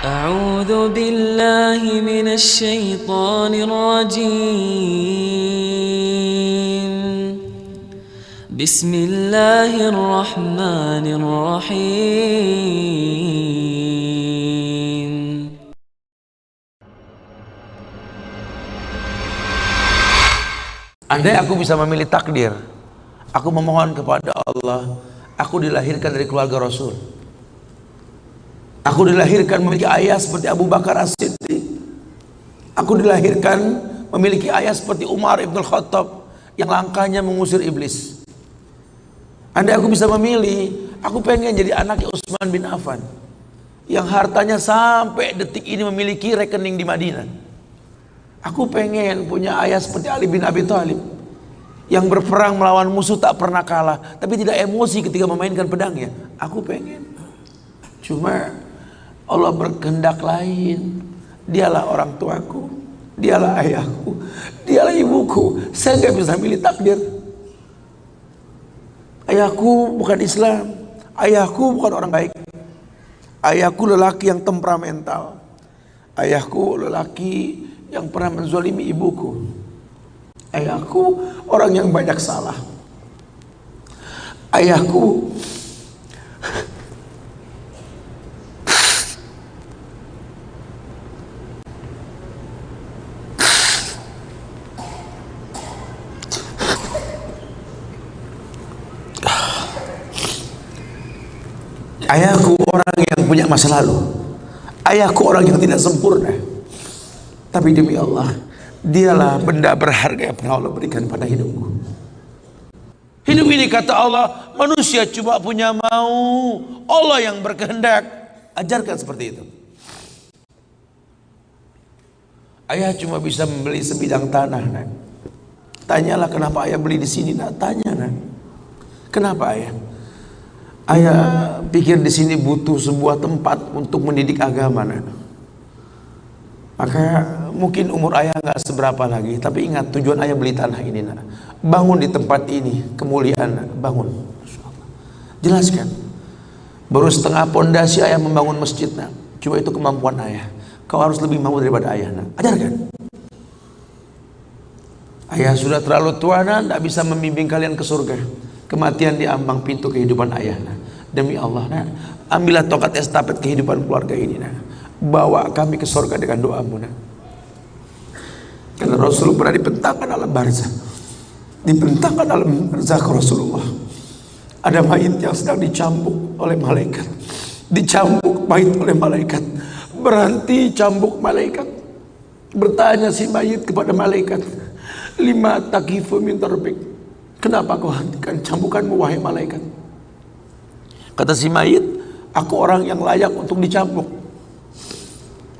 أعوذ بالله من الشيطان الرجيم بسم الله الرحمن الرحيم Andai aku bisa memilih takdir, aku memohon kepada Allah, aku dilahirkan dari keluarga Rasul. Aku dilahirkan memiliki ayah seperti Abu Bakar As-Siddiq. Aku dilahirkan memiliki ayah seperti Umar Ibn Khattab yang langkahnya mengusir iblis. Andai aku bisa memilih, aku pengen jadi anaknya Utsman bin Affan yang hartanya sampai detik ini memiliki rekening di Madinah. Aku pengen punya ayah seperti Ali bin Abi Thalib yang berperang melawan musuh tak pernah kalah, tapi tidak emosi ketika memainkan pedangnya. Aku pengen. Cuma Allah berkehendak lain. Dialah orang tuaku, dialah ayahku, dialah ibuku. Saya nggak bisa milih takdir. Ayahku bukan Islam, ayahku bukan orang baik. Ayahku lelaki yang temperamental. Ayahku lelaki yang pernah menzalimi ibuku. Ayahku orang yang banyak salah. Ayahku Ayahku orang yang punya masa lalu. Ayahku orang yang tidak sempurna. Tapi demi Allah, dialah benda berharga yang pernah Allah berikan pada hidupku. Hidup ini kata Allah, manusia cuma punya mau, Allah yang berkehendak. Ajarkan seperti itu. Ayah cuma bisa membeli sebidang tanah, nak. Tanyalah kenapa ayah beli di sini, nak. Tanya, nak. Kenapa ayah? Ayah pikir di sini butuh sebuah tempat untuk mendidik agama, nak. Maka mungkin umur ayah nggak seberapa lagi, tapi ingat tujuan ayah beli tanah ini, nak. Bangun di tempat ini, kemuliaan, nak. Bangun. Jelaskan. Baru setengah pondasi ayah membangun masjid, nak. Cuma itu kemampuan ayah. Kau harus lebih mampu daripada ayah, nak. Ajarkan. Ayah sudah terlalu tua, nak, tidak bisa membimbing kalian ke surga. Kematian di ambang pintu kehidupan ayah, nak. Demi Allah, nak, ambillah tongkat estafet kehidupan keluarga ini, nak. Bawa kami ke surga dengan doamu, nak. Karena Rasul pernah dibentangkan alam barzah. Dibentangkan alam barzah ke Rasulullah. Ada mayit yang sedang dicambuk oleh malaikat. Dicambuk mayit oleh malaikat. Berhenti cambuk malaikat. Bertanya si mayit kepada malaikat, lima takifu min tarbik. Kenapa kau hentikan cambukanmu wahai malaikat? Kata si mayit, aku orang yang layak untuk dicambuk.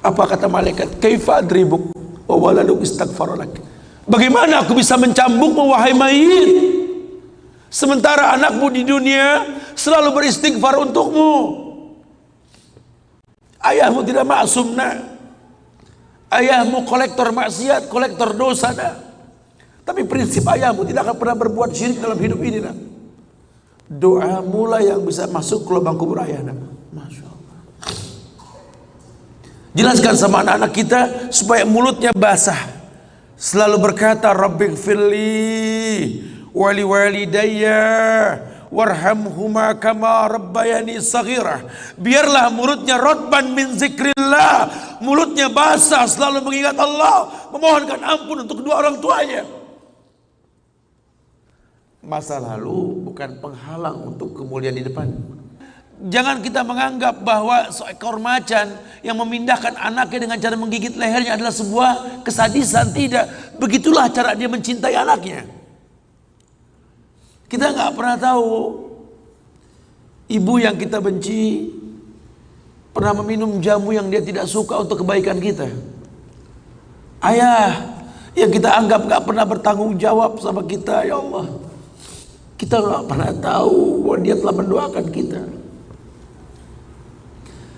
Apa kata malaikat? Kaifa adribuk wa waladuk istaghfaralak. Bagaimana aku bisa mencambukmu wahai mayit, sementara anakmu di dunia selalu beristighfar untukmu? Ayahmu tidak maksum, nak. Ayahmu kolektor maksiat, kolektor dosa, nak. Tapi prinsip ayahmu tidak akan pernah berbuat syirik dalam hidup ini, nak. Doa mula yang bisa masuk ke lubang kubur ayah, nak. Masya Allah. Jelaskan sama anak-anak kita supaya mulutnya basah. Selalu berkata, Rabbighfirli wali walidayya warhamhuma kama rabbayani saghirah. Biarlah mulutnya rotban min zikrillah, mulutnya basah selalu mengingat Allah, memohonkan ampun untuk kedua orang tuanya. Masa lalu bukan penghalang untuk kemuliaan di depan. Jangan kita menganggap bahwa seekor macan yang memindahkan anaknya dengan cara menggigit lehernya adalah sebuah kesadisan. Tidak. Begitulah cara dia mencintai anaknya. Kita nggak pernah tahu ibu yang kita benci pernah meminum jamu yang dia tidak suka untuk kebaikan kita. Ayah yang kita anggap nggak pernah bertanggung jawab sama kita, ya Allah. Kita nggak pernah tahu bahwa dia telah mendoakan kita.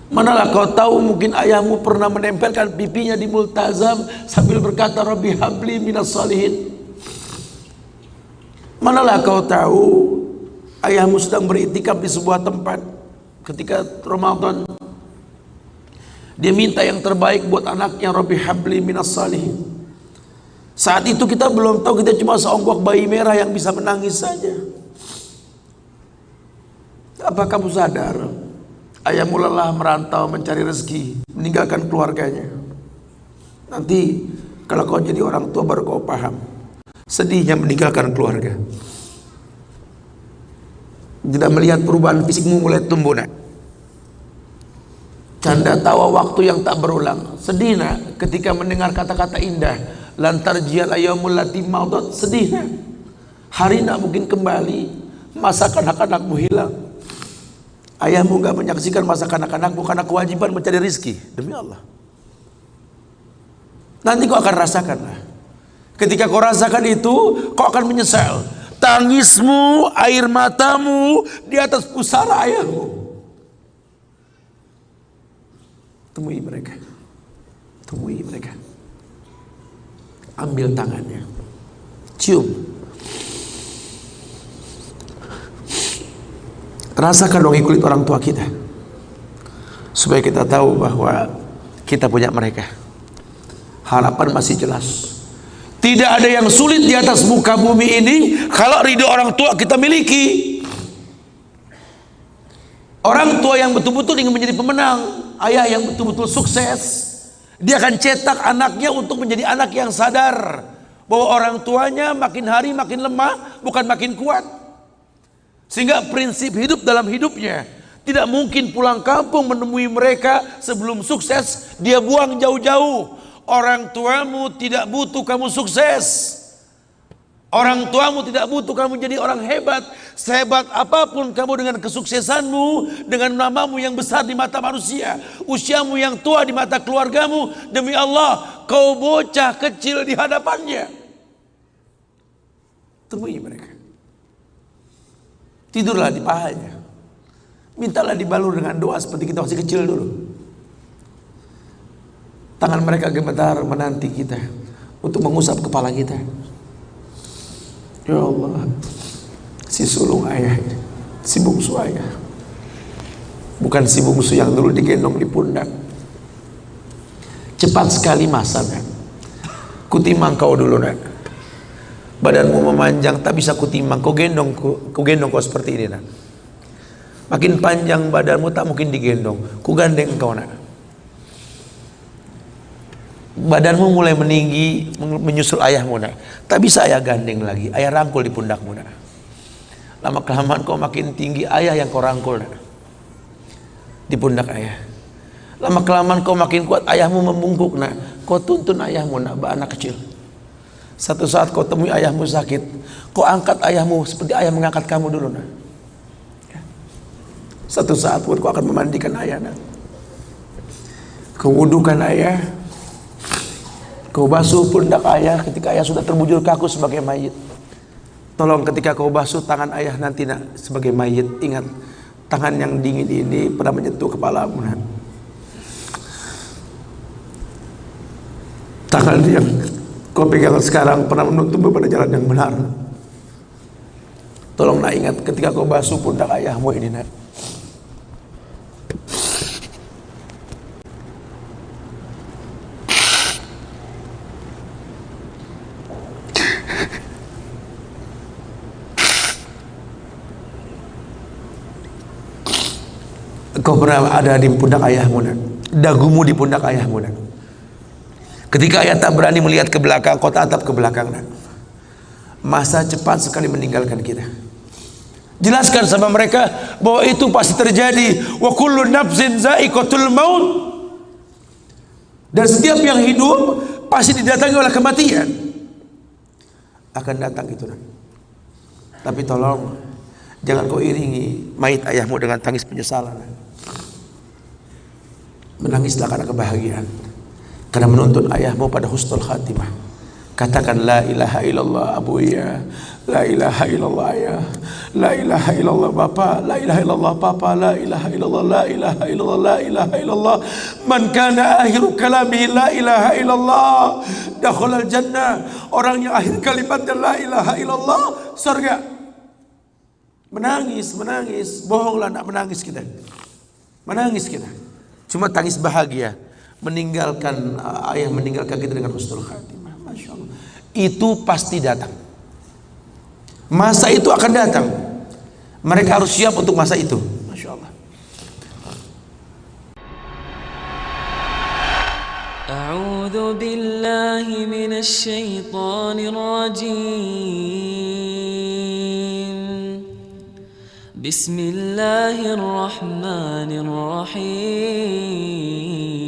Manalah kau tahu mungkin ayahmu pernah menempelkan pipinya di multazam sambil berkata Rabbi habli minas salihin. Manalah kau tahu ayahmu sedang beriktikaf di sebuah tempat ketika Ramadan. Dia minta yang terbaik buat anaknya, Rabbi habli minas salihin. Saat itu kita belum tahu, kita cuma seonggok bayi merah yang bisa menangis saja. Apa kamu sadar ayahmu lelah merantau mencari rezeki, meninggalkan keluarganya? Nanti kalau kau jadi orang tua baru kau paham sedihnya meninggalkan keluarga. Tidak melihat perubahan fisikmu mulai tumbuh, nak. Canda tawa waktu yang tak berulang. Sedih, nak, ketika mendengar kata-kata indah, lantar jial ayyamul lati maudat. Sedih, nak. Hari nak mungkin kembali, masa kanak-kanakmu hilang. Ayahmu gak menyaksikan masa kanak-kanakmu karena kewajiban mencari rizki. Demi Allah, nanti kau akan rasakan, lah. Ketika kau rasakan itu, kau akan menyesal. Tangismu, air matamu di atas pusara ayahmu. Temui mereka, temui mereka, ambil tangannya, cium, rasakan dong kulit orang tua kita, supaya kita tahu bahwa kita punya mereka. Harapan masih jelas. Tidak ada yang sulit di atas muka bumi ini kalau ridho orang tua kita miliki. Orang tua yang betul-betul ingin menjadi pemenang, ayah yang betul-betul sukses, dia akan cetak anaknya untuk menjadi anak yang sadar bahwa orang tuanya makin hari makin lemah, bukan makin kuat. Sehingga prinsip hidup dalam hidupnya, tidak mungkin pulang kampung menemui mereka sebelum sukses, dia buang jauh-jauh. Orang tuamu tidak butuh kamu sukses. Orang tuamu tidak butuh kamu jadi orang hebat. Sehebat apapun kamu dengan kesuksesanmu, dengan namamu yang besar di mata manusia, usiamu yang tua di mata keluargamu, demi Allah, kau bocah kecil di hadapannya. Temui mereka. Tidurlah di pahanya. Mintalah dibalur dengan doa seperti kita masih kecil dulu. Tangan mereka gemetar menanti kita untuk mengusap kepala kita. Ya Allah, si sulung ayah, si bungsu ayah, bukan si bungsu yang dulu digendong di pundak. Cepat sekali masa, nak. Kutimang kau dulu, nak. Badanmu memanjang, tak bisa kutimang. Kau gendong kau seperti ini, nak. Makin panjang badanmu tak mungkin digendong. Ku gandeng kau, nak. Badanmu mulai meninggi menyusul ayahmu, nak. Tak bisa ayah gandeng lagi, ayah rangkul di pundakmu, nak. Lama kelamaan kau makin tinggi, ayah yang kau rangkul, nak, di pundak ayah. Lama kelamaan kau makin kuat, ayahmu membungkuk, nak. Kau tuntun ayahmu, nak, anak kecil. Satu saat kau temui ayahmu sakit, kau angkat ayahmu seperti ayah mengangkat kamu dulu, nak. Satu saat pun kau akan memandikan ayah, nak. Kau wudukan ayah, kau basuh pundak ayah ketika ayah sudah terbujur kaku sebagai mayit. Tolong ketika kau basuh tangan ayah nanti, nak, sebagai mayit, ingat tangan yang dingin ini pernah menyentuh kepalamu, nak. Tangan yang kau pegang sekarang pernah menuntunmu pada jalan yang benar. Tolong, nak, ingat ketika kau basuh pundak ayahmu ini, nak. Kau pernah ada di pundak ayahmu, nak. Dagumu di pundak ayahmu, nak. Ketika ayah tak berani melihat ke belakang, kau tatap ke belakang, nak. Masa cepat sekali meninggalkan kita. Jelaskan sama mereka bahwa itu pasti terjadi. Wa kullu nafsin za'iqatul maut. Dan setiap yang hidup pasti didatangi oleh kematian. Akan datang itu, nak. Tapi tolong jangan kau iringi mayit ayahmu dengan tangis penyesalan, nak. Menangislah karena kebahagiaan, karena menuntun ayahmu pada husnul khatimah. Katakan la ilaha illallah abuya, la ilaha illallah ayah, la ilaha illallah bapa, la ilaha illallah papa, la ilaha illallah, la ilaha illallah, la ilaha illallah. Man kana akhiru kalami la ilaha illallah dakhalal jannah. Orang yang akhir kalimatnya la ilaha illallah, surga. Menangis, bohonglah, nak menangis kita. Menangis kita. Cuma tangis bahagia. meninggalkan ayah meninggalkan kita dengan husnul khatimah. Masya Allah. Itu pasti datang. Masa itu akan datang. Mereka harus siap untuk masa itu. Masya Allah. A'udzu billahi minasy syaithanir rajim. Bismillahirrahmanirrahim.